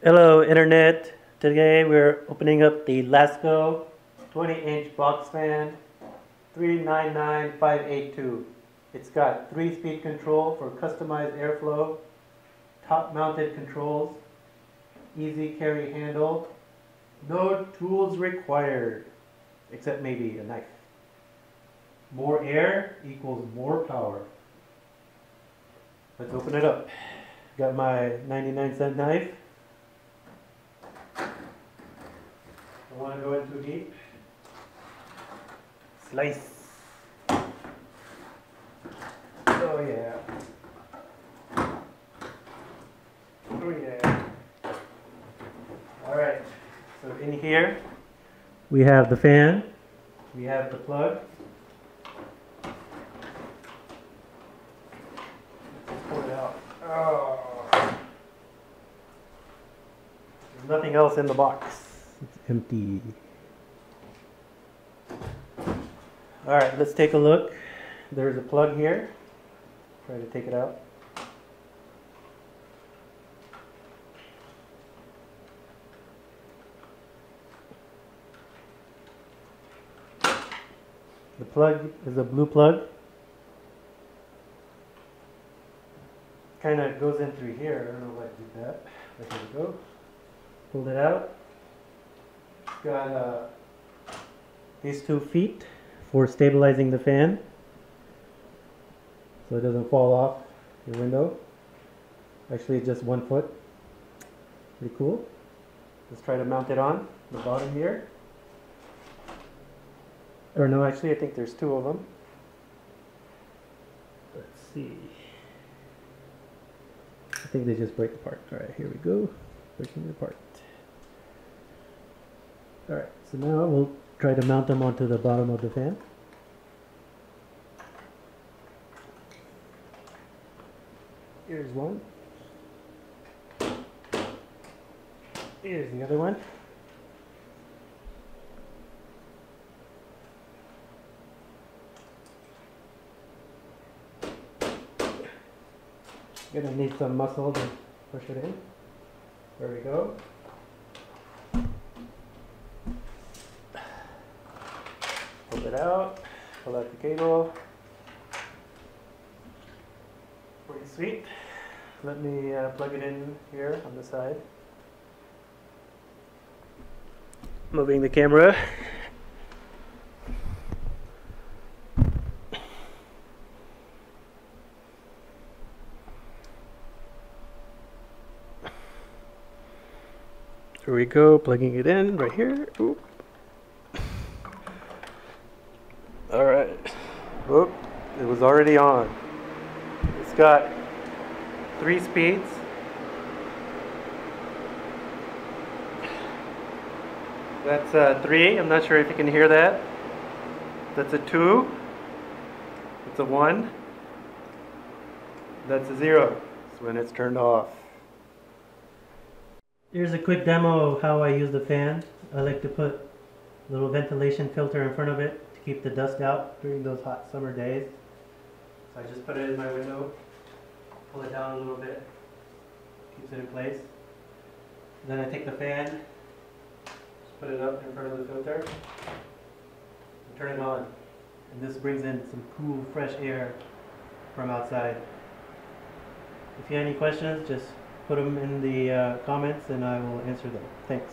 Hello Internet, today we're opening up the Lasko 20-inch box fan 399582. It's got 3-speed control for customized airflow, top mounted controls, easy carry handle, no tools required except maybe a knife. More air equals more power. Let's open it up. Got my 99-cent knife. Don't want to go in too deep. Slice. Oh yeah. Oh yeah. Alright, so in here we have the fan, we have the plug. Let's pull it out. Oh. There's nothing else in the box. It's empty. Alright, let's take a look. There's a plug here. Try to take it out. The plug is a blue plug. Kind of goes in through here. I don't know why I did that. But here we go. Pulled it out. Got these 2 feet for stabilizing the fan so it doesn't fall off your window. Actually, just 1 foot. Pretty cool. Let's try to mount it on the bottom here. Or no, actually, I think there's 2 of them. Let's see. I think they just break apart. Alright, here we go. Breaking it apart. Alright, so now we'll try to mount them onto the bottom of the fan. Here's one. Here's the other one. Gonna need some muscle to push it in. There we go. Pull it out. Pull out the cable. Pretty sweet. Let me plug it in here on the side. Moving the camera. Here we go, plugging it in right here. Oop. Alright. Oop. It was already on. It's got 3 speeds. That's 3. I'm not sure if you can hear that. That's a 2. It's a 1. That's a 0. That's when it's turned off. Here's a quick demo of how I use the fan. I like to put a little ventilation filter in front of it to keep the dust out during those hot summer days. So I just put it in my window, pull it down a little bit, keeps it in place. Then I take the fan, just put it up in front of the filter, and turn it on. And this brings in some cool, fresh air from outside. If you have any questions, just put them in the comments and I will answer them. Thanks.